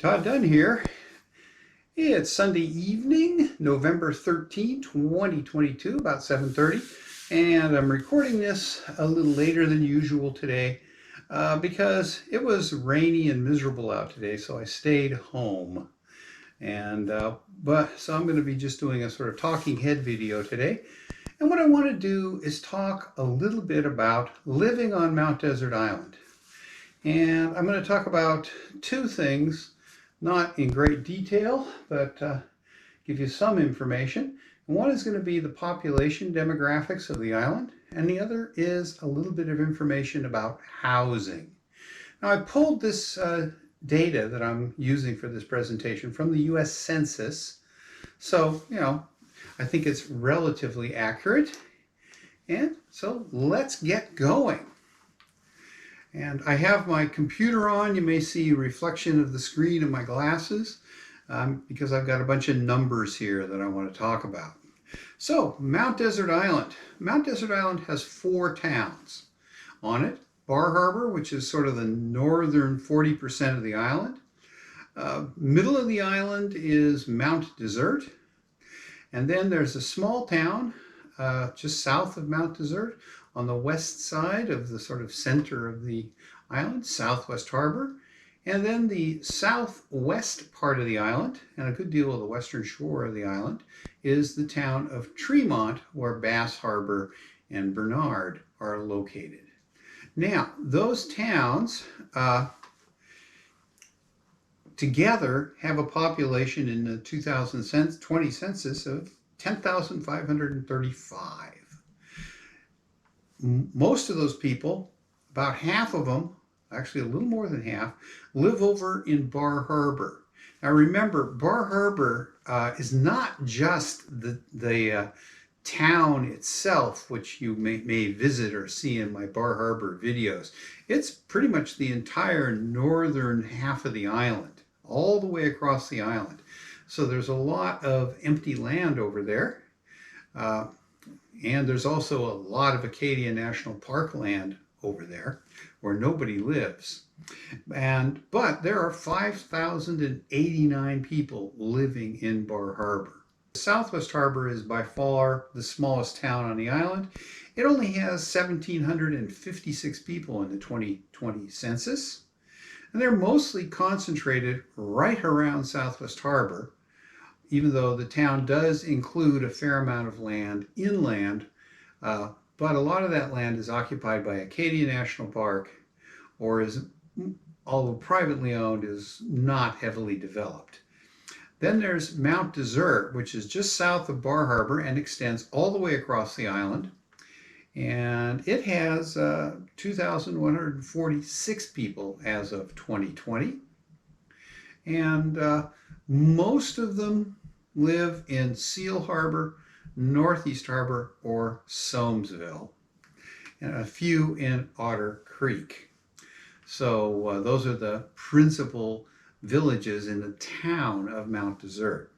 Todd Dunn here. It's Sunday evening, November 13, 2022, about 7:30, and I'm recording this a little later than usual today because it was rainy and miserable out today, so I stayed home. So I'm going to be just doing a sort of talking head video today. And what I want to do is talk a little bit about living on Mount Desert Island. And I'm going to talk about two things, not in great detail, but give you some information. And one is going to be the population demographics of the island, and the other is a little bit of information about housing. Now, I pulled this data that I'm using for this presentation from the US Census. So, I think it's relatively accurate. And so let's get going. And I have my computer on. You may see a reflection of the screen of my glasses because I've got a bunch of numbers here that I want to talk about. So, Mount Desert Island. Mount Desert Island has 4 towns on it. Bar Harbor, which is sort of the northern 40% of the island. Middle of the island is Mount Desert. And then there's a small town just south of Mount Desert on the west side of the sort of center of the island, Southwest Harbor. And then the southwest part of the island, and a good deal of the western shore of the island, is the town of Tremont, where Bass Harbor and Bernard are located. Now, those towns together have a population in the 2020 census of 10,535. Most of those people, about half of them, actually a little more than half, live over in Bar Harbor. Now remember, Bar Harbor is not just the town itself, which you may visit or see in my Bar Harbor videos. It's pretty much the entire northern half of the island, all the way across the island. So there's a lot of empty land over there. And there's also a lot of Acadia National Park land over there where nobody lives. But there are 5,089 people living in Bar Harbor. Southwest Harbor is by far the smallest town on the island. It only has 1,756 people in the 2020 census. And they're mostly concentrated right around Southwest Harbor, even though the town does include a fair amount of land inland, but a lot of that land is occupied by Acadia National Park, or is, although privately owned, is not heavily developed. Then there's Mount Desert, which is just south of Bar Harbor and extends all the way across the island. And it has 2,146 people as of 2020. And most of them live in Seal Harbor, Northeast Harbor, or Somesville, and a few in Otter Creek. So those are the principal villages in the town of Mount Desert.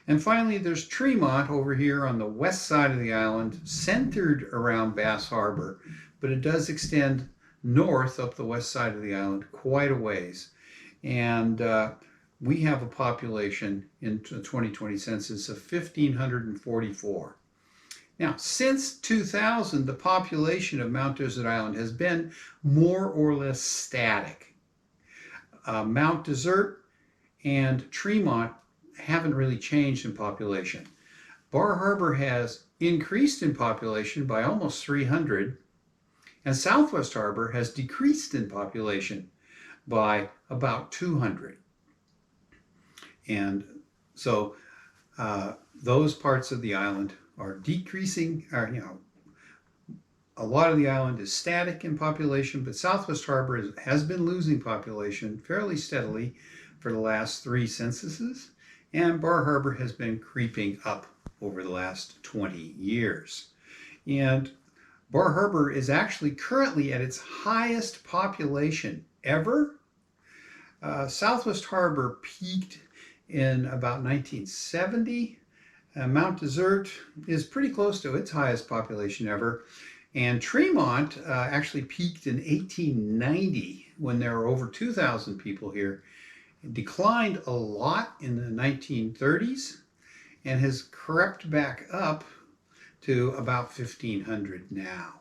And finally, there's Tremont over here on the west side of the island, centered around Bass Harbor, but it does extend north up the west side of the island quite a ways. And we have a population in the 2020 census of 1,544. Now, since 2000, the population of Mount Desert Island has been more or less static. Mount Desert and Tremont haven't really changed in population. Bar Harbor has increased in population by almost 300, and Southwest Harbor has decreased in population by about 200. And so those parts of the island are decreasing, a lot of the island is static in population, but Southwest Harbor has been losing population fairly steadily for the last 3 censuses, and Bar Harbor has been creeping up over the last 20 years. And Bar Harbor is actually currently at its highest population ever. Southwest Harbor peaked in about 1970. Mount Desert is pretty close to its highest population ever. And Tremont actually peaked in 1890 when there were over 2,000 people here. It declined a lot in the 1930s and has crept back up to about 1,500 now.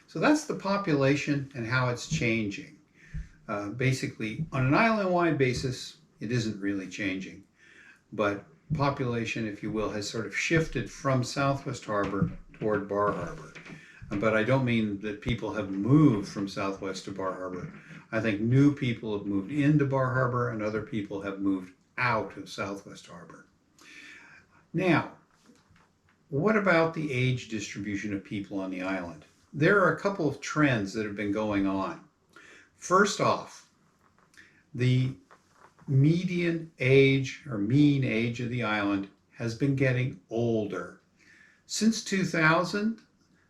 So that's the population and how it's changing. Basically, on an island-wide basis, it isn't really changing, but population, if you will, has sort of shifted from Southwest Harbor toward Bar Harbor. But I don't mean that people have moved from Southwest to Bar Harbor. I think new people have moved into Bar Harbor and other people have moved out of Southwest Harbor. Now, what about the age distribution of people on the island? There are a couple of trends that have been going on. First off, the median age or mean age of the island has been getting older. Since 2000,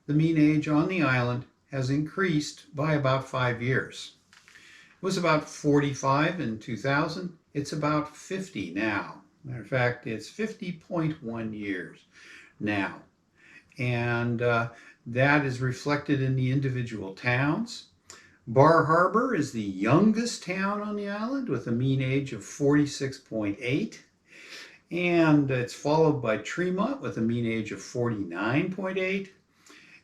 the mean age on the island has increased by about 5 years. It was about 45 in 2000. It's about 50 now. Matter of fact, it's 50.1 years now. And that is reflected in the individual towns. Bar Harbor is the youngest town on the island with a mean age of 46.8. And it's followed by Tremont with a mean age of 49.8.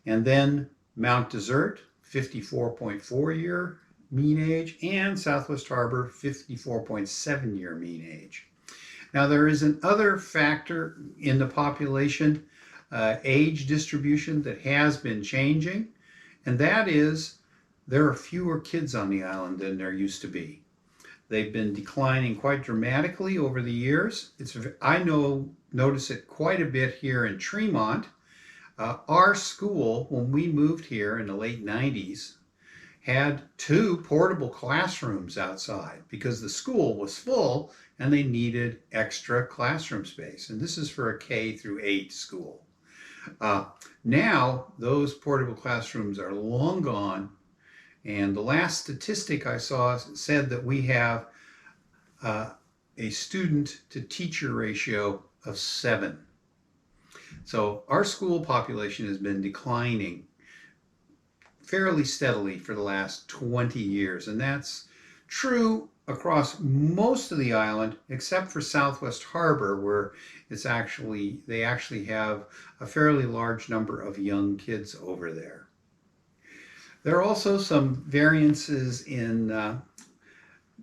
And then Mount Desert, 54.4 year mean age, and Southwest Harbor, 54.7 year mean age. Now there is another factor in the population age distribution that has been changing, and that is there are fewer kids on the island than there used to be. They've been declining quite dramatically over the years. I notice it quite a bit here in Tremont. Our school, when we moved here in the late 90s, had 2 portable classrooms outside because the school was full and they needed extra classroom space. And this is for a K through 8 school. Now, those portable classrooms are long gone. And the last statistic I saw said that we have a student to teacher ratio of 7. So our school population has been declining fairly steadily for the last 20 years. And that's true across most of the island, except for Southwest Harbor, where they actually have a fairly large number of young kids over there. There are also some variances in,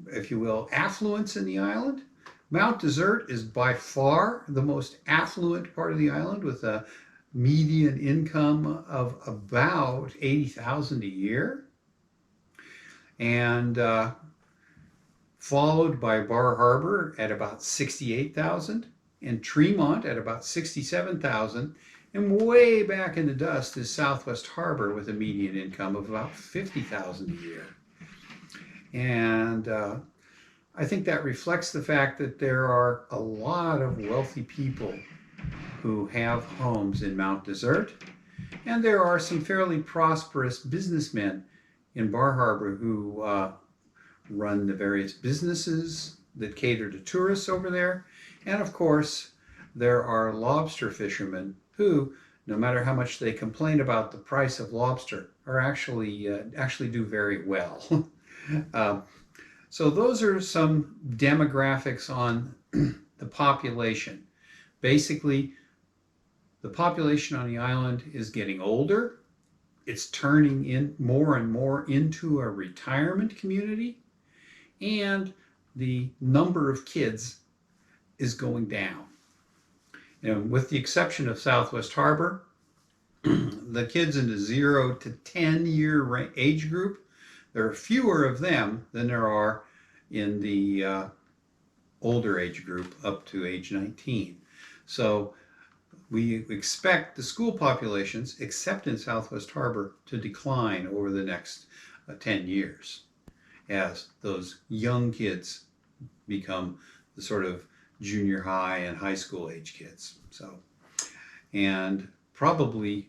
if you will, affluence in the island. Mount Desert is by far the most affluent part of the island with a median income of about $80,000 a year. And followed by Bar Harbor at about $68,000 and Tremont at about $67,000. And way back in the dust is Southwest Harbor with a median income of about $50,000 a year. And I think that reflects the fact that there are a lot of wealthy people who have homes in Mount Desert. And there are some fairly prosperous businessmen in Bar Harbor who run the various businesses that cater to tourists over there. And of course, there are lobster fishermen who, no matter how much they complain about the price of lobster, are actually do very well. So those are some demographics on the population. Basically, the population on the island is getting older. It's turning in more and more into a retirement community, and the number of kids is going down. And with the exception of Southwest Harbor, the kids in the 0 to 10 year age group, there are fewer of them than there are in the older age group up to age 19. So we expect the school populations, except in Southwest Harbor, to decline over the next 10 years as those young kids become the sort of junior high and high school age kids. So, and probably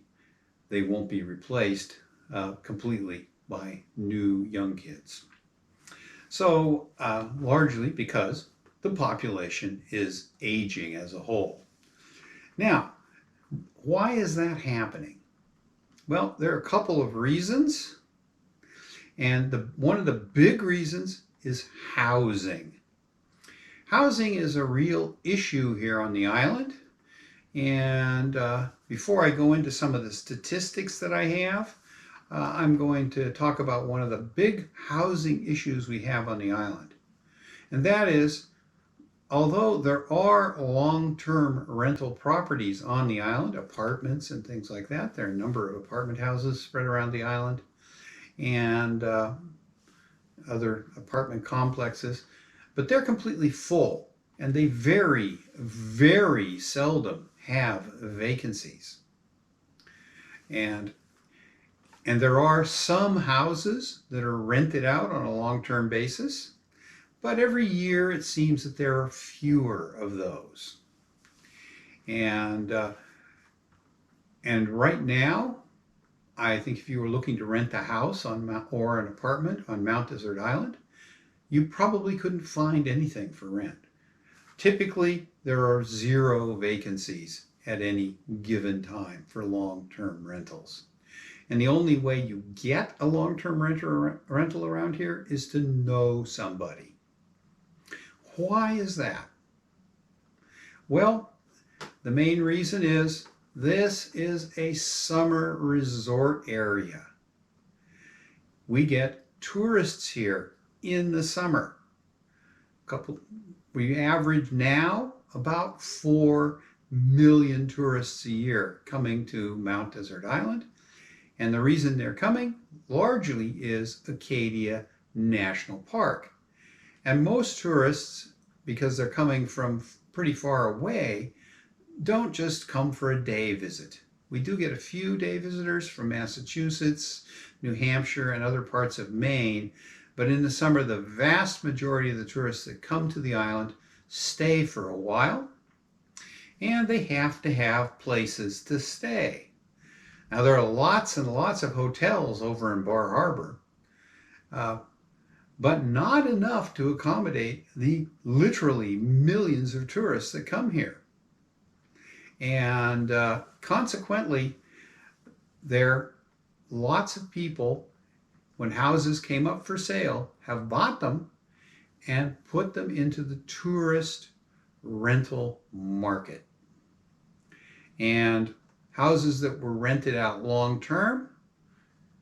they won't be replaced completely by new young kids. So largely because the population is aging as a whole. Now, why is that happening? Well, there are a couple of reasons. And one of the big reasons is housing. Housing is a real issue here on the island. And before I go into some of the statistics that I have, I'm going to talk about one of the big housing issues we have on the island. And that is, although there are long-term rental properties on the island, apartments and things like that, there are a number of apartment houses spread around the island and other apartment complexes, but they're completely full and they very, very seldom have vacancies. And there are some houses that are rented out on a long-term basis, but every year it seems that there are fewer of those. And right now, I think if you were looking to rent a house or an apartment on Mount Desert Island, you probably couldn't find anything for rent. Typically, there are 0 vacancies at any given time for long-term rentals. And the only way you get a long-term rental around here is to know somebody. Why is that? Well, the main reason is this is a summer resort area. We get tourists here in the summer. We average now about 4 million tourists a year coming to Mount Desert Island. And the reason they're coming largely is Acadia National Park. And most tourists, because they're coming from pretty far away, don't just come for a day visit. We do get a few day visitors from Massachusetts, New Hampshire, and other parts of Maine, but in the summer, the vast majority of the tourists that come to the island stay for a while, and they have to have places to stay. Now, there are lots and lots of hotels over in Bar Harbor, but not enough to accommodate the literally millions of tourists that come here. And consequently, there are lots of people, when houses came up for sale, have bought them and put them into the tourist rental market. And houses that were rented out long-term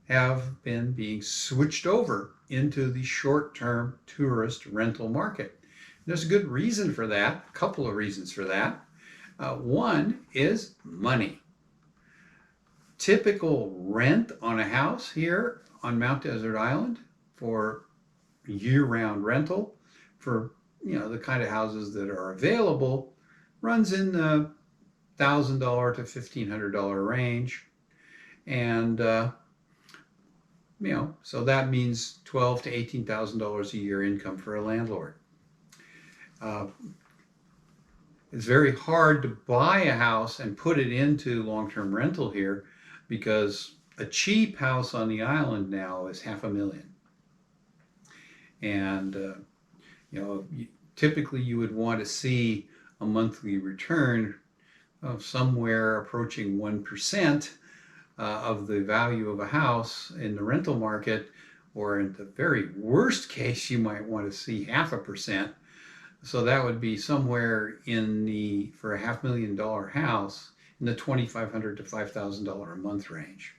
have been being switched over into the short-term tourist rental market. There's a good reason for that, a couple of reasons for that. One is money. Typical rent on a house here on Mount Desert Island for year-round rental for the kind of houses that are available runs in the $1,000 to $1,500 range, and so that means $12,000 to $18,000 a year income for a landlord. It's very hard to buy a house and put it into long-term rental here because a cheap house on the island now is $500,000. And typically you would want to see a monthly return of somewhere approaching 1% of the value of a house in the rental market, or in the very worst case, you might want to see 0.5%. So that would be somewhere for a $500,000 house, in the $2,500 to $5,000 a month range,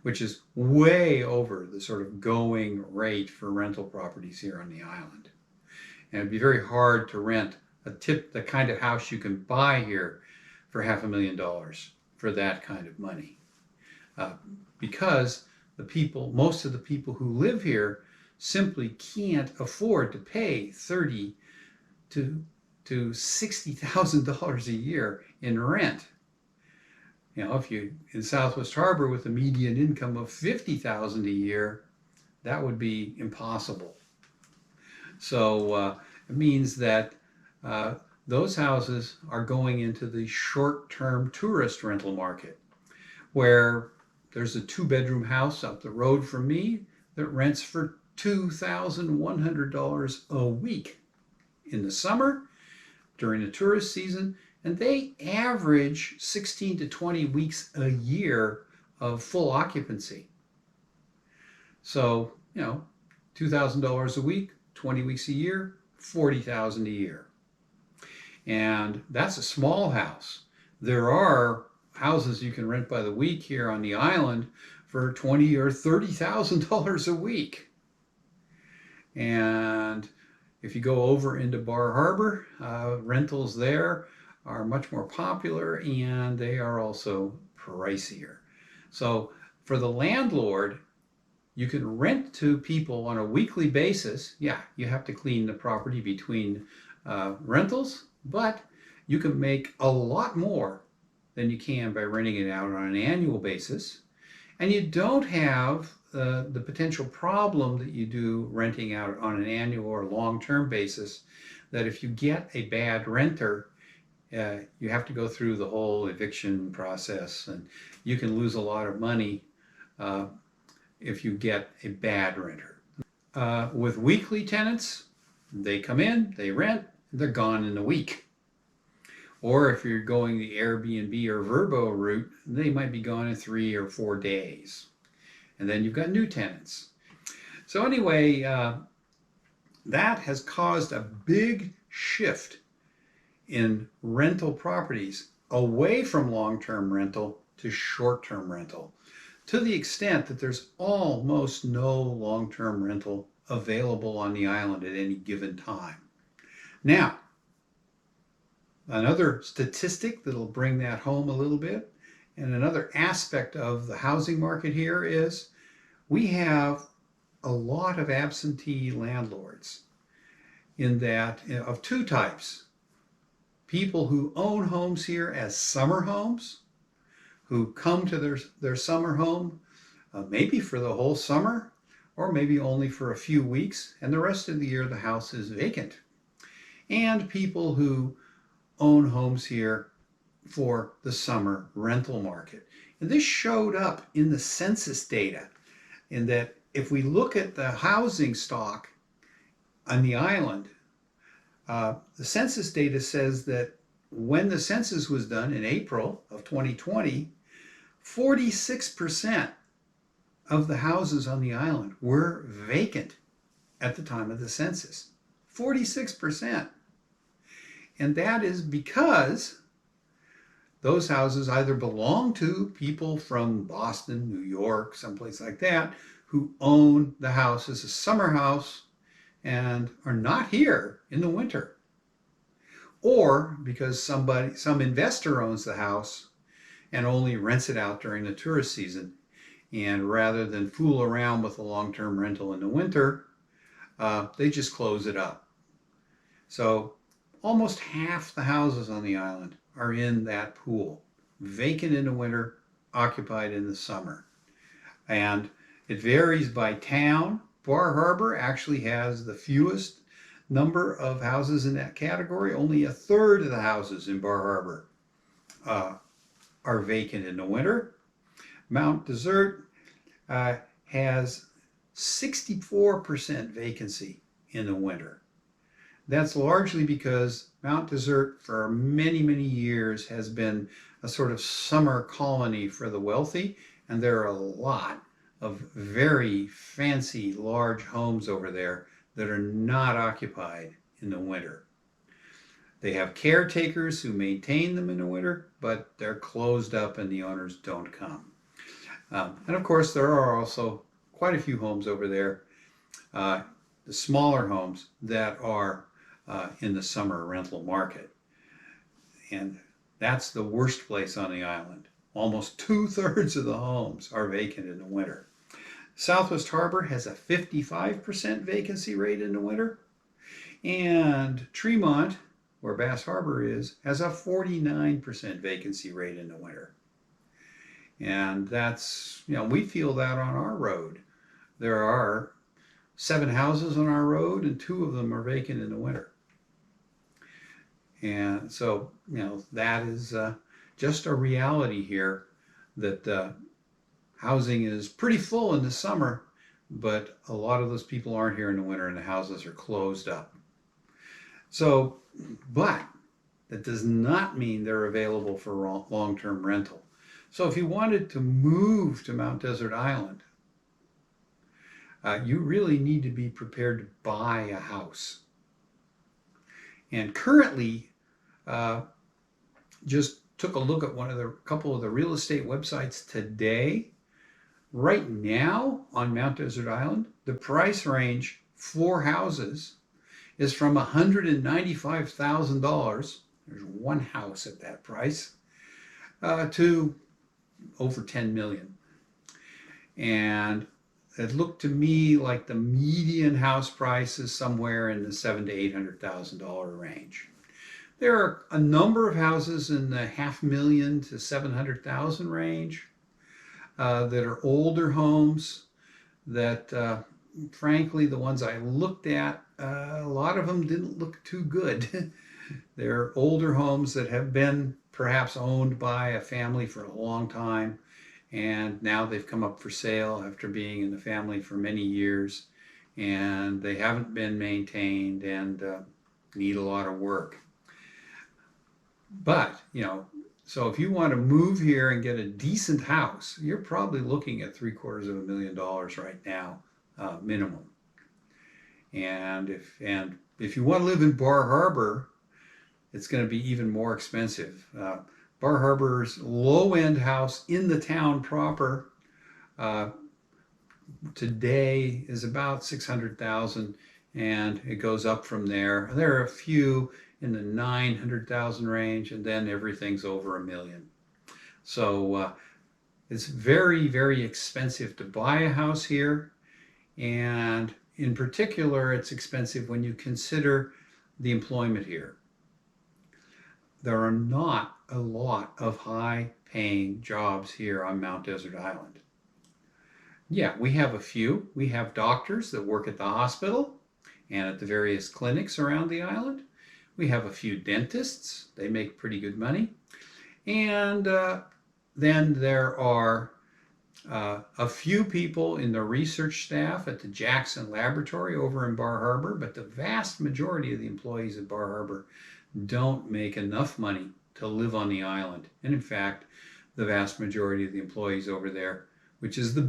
which is way over the sort of going rate for rental properties here on the island. And it'd be very hard to rent the kind of house you can buy here for $500,000 for that kind of money. Because most of the people who live here simply can't afford to pay $30,000 to $60,000 a year in rent. If you in Southwest Harbor with a median income of $50,000 a year, that would be impossible. So it means that those houses are going into the short-term tourist rental market, where there's a 2-bedroom house up the road from me that rents for $2,100 a week in the summer during the tourist season, and they average 16 to 20 weeks a year of full occupancy. So, $2,000 a week, 20 weeks a year, $40,000 a year. And that's a small house. There are houses you can rent by the week here on the island for $20,000 or $30,000 a week. And if you go over into Bar Harbor, rentals there are much more popular and they are also pricier. So for the landlord, you can rent to people on a weekly basis. Yeah, you have to clean the property between rentals, but you can make a lot more than you can by renting it out on an annual basis. And you don't have the potential problem that you do renting out on an annual or long-term basis, that if you get a bad renter, you have to go through the whole eviction process, and you can lose a lot of money if you get a bad renter. With weekly tenants, they come in, they rent, they're gone in a week. Or if you're going the Airbnb or Vrbo route, they might be gone in 3 or 4 days. And then you've got new tenants. So anyway, that has caused a big shift in rental properties away from long-term rental to short-term rental, to the extent that there's almost no long-term rental available on the island at any given time. Now, another statistic that'll bring that home a little bit, and another aspect of the housing market here, is we have a lot of absentee landlords, in that of two types. People who own homes here as summer homes, who come to their summer home maybe for the whole summer, or maybe only for a few weeks, and the rest of the year the house is vacant. And people who own homes here for the summer rental market. And this showed up in the census data, in that if we look at the housing stock on the island, the census data says that when the census was done in April of 2020, 46% of the houses on the island were vacant at the time of the census. 46%. And that is because those houses either belong to people from Boston, New York, someplace like that, who own the house as a summer house and are not here in the winter. Or because some investor owns the house and only rents it out during the tourist season. And rather than fool around with a long-term rental in the winter, they just close it up. So almost half the houses on the island are in that pool, vacant in the winter, occupied in the summer. And it varies by town. Bar Harbor actually has the fewest number of houses in that category. Only a third of the houses in Bar Harbor are vacant in the winter. Mount Desert has 64% vacancy in the winter. That's largely because Mount Desert for many, many years has been a sort of summer colony for the wealthy, and there are a lot of very fancy large homes over there that are not occupied in the winter. They have caretakers who maintain them in the winter, but they're closed up and the owners don't come. And of course, there are also quite a few homes over there, the smaller homes that are in the summer rental market. And that's the worst place on the island. Almost 2/3 of the homes are vacant in the winter. Southwest Harbor has a 55% vacancy rate in the winter. And Tremont, where Bass Harbor is, has a 49% vacancy rate in the winter. And that's, we feel that on our road. There are 7 houses on our road and 2 of them are vacant in the winter. And so, that is just a reality here, that housing is pretty full in the summer, but a lot of those people aren't here in the winter and the houses are closed up. So, but that does not mean they're available for long-term rental. So if you wanted to move to Mount Desert Island, you really need to be prepared to buy a house. And currently, Just took a look at couple of the real estate websites today. Right now on Mount Desert Island, the price range for houses is from $195,000. There's one house at that price, to over 10 million. And it looked to me like the median house price is somewhere in the $700,000 to $800,000 range. There are a number of houses in the $500,000 to $700,000 range that are older homes that, frankly, the ones I looked at, a lot of them didn't look too good. They're older homes that have been perhaps owned by a family for a long time, and now they've come up for sale after being in the family for many years, and they haven't been maintained and need a lot of work. But, so if you want to move here and get a decent house, you're probably looking at $750,000 right now, minimum. And if you want to live in Bar Harbor, it's going to be even more expensive. Bar Harbor's low-end house in the town proper today is about $600,000, and it goes up from there. There are a few in the $900,000 range, and then everything's over $1 million. So it's very, very expensive to buy a house here, and in particular, it's expensive when you consider the employment here. There are not a lot of high-paying jobs here on Mount Desert Island. Yeah, we have a few. We have doctors that work at the hospital and at the various clinics around the island. We have a few dentists. They make pretty good money. And then there are a few people in the research staff at the Jackson Laboratory over in Bar Harbor, but the vast majority of the employees at Bar Harbor don't make enough money to live on the island. And in fact, the vast majority of the employees over there, which is the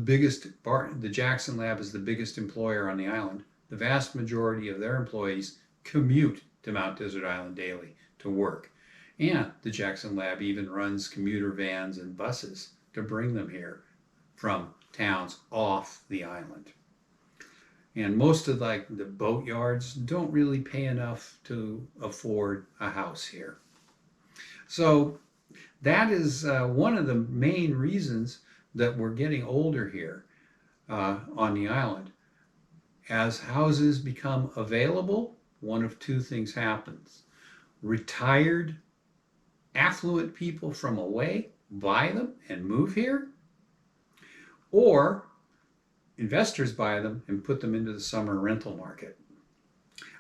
Jackson Lab is the biggest employer on the island, the vast majority of their employees commute to Mount Desert Island daily to work. And the Jackson Lab even runs commuter vans and buses to bring them here from towns off the island. And most of the boat yards don't really pay enough to afford a house here. So that is one of the main reasons that we're getting older here on the island. As houses become available, one of two things happens. Retired, affluent people from away buy them and move here, or investors buy them and put them into the summer rental market.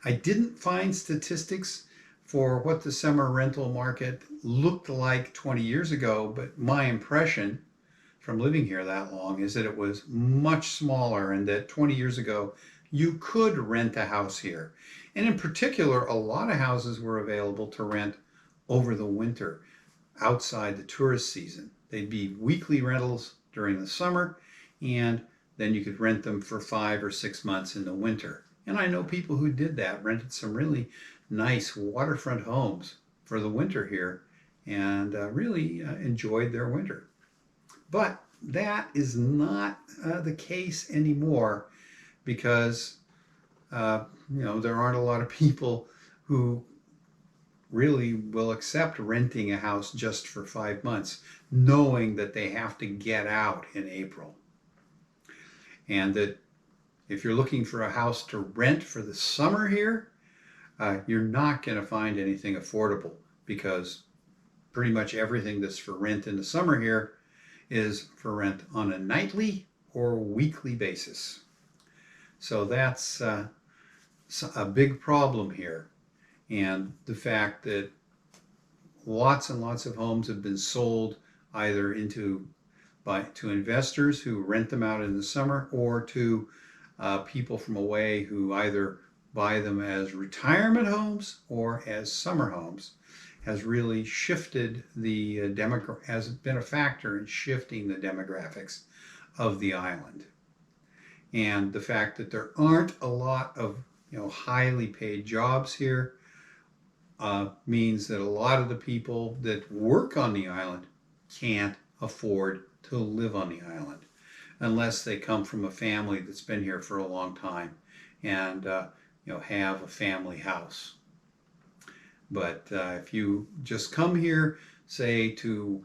I didn't find statistics for what the summer rental market looked like 20 years ago, but my impression from living here that long is that it was much smaller, and that 20 years ago you could rent a house here. And in particular, a lot of houses were available to rent over the winter outside the tourist season. They'd be weekly rentals during the summer, and then you could rent them for 5 or 6 months in the winter. And I know people who did that, rented some really nice waterfront homes for the winter here, and really enjoyed their winter. But that is not the case anymore, because there aren't a lot of people who really will accept renting a house just for 5 months, knowing that they have to get out in April. And that if you're looking for a house to rent for the summer here, you're not going to find anything affordable, because pretty much everything that's for rent in the summer here is for rent on a nightly or weekly basis. So that's a big problem here. And the fact that lots and lots of homes have been sold either to investors who rent them out in the summer, or to people from away who either buy them as retirement homes or as summer homes, has really shifted has been a factor in shifting the demographics of the island. And the fact that there aren't a lot of highly paid jobs here, means that a lot of the people that work on the island can't afford to live on the island unless they come from a family that's been here for a long time and have a family house. But if you just come here, say to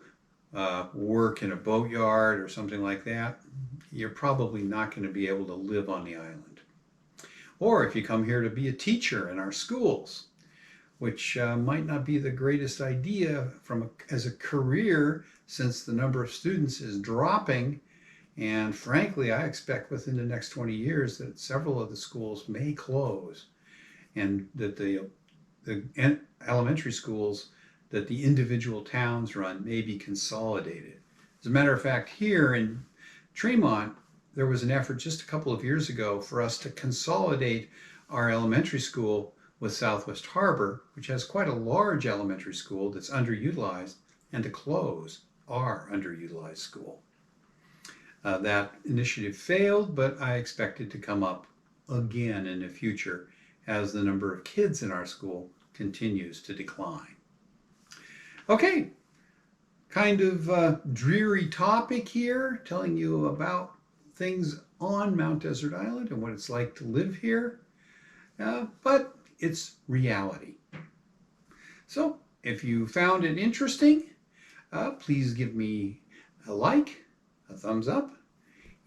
work in a boatyard or something like that, you're probably not going to be able to live on the island. Or if you come here to be a teacher in our schools, which might not be the greatest idea as a career, since the number of students is dropping. And frankly, I expect within the next 20 years that several of the schools may close, and that the elementary schools that the individual towns run may be consolidated. As a matter of fact, here in Tremont, there was an effort just a couple of years ago for us to consolidate our elementary school with Southwest Harbor, which has quite a large elementary school that's underutilized, and to close our underutilized school. That initiative failed, but I expect it to come up again in the future as the number of kids in our school continues to decline. Okay, kind of dreary topic here, telling you about things on Mount Desert Island and what it's like to live here, but it's reality. So if you found it interesting, please give me a like, a thumbs up,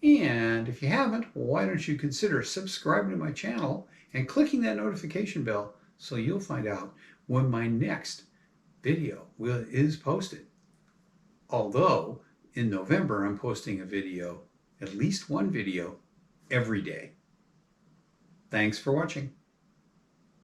and if you haven't, why don't you consider subscribing to my channel and clicking that notification bell so you'll find out when my next video is posted. Although in November I'm posting a video, at least one video, every day. Thanks for watching.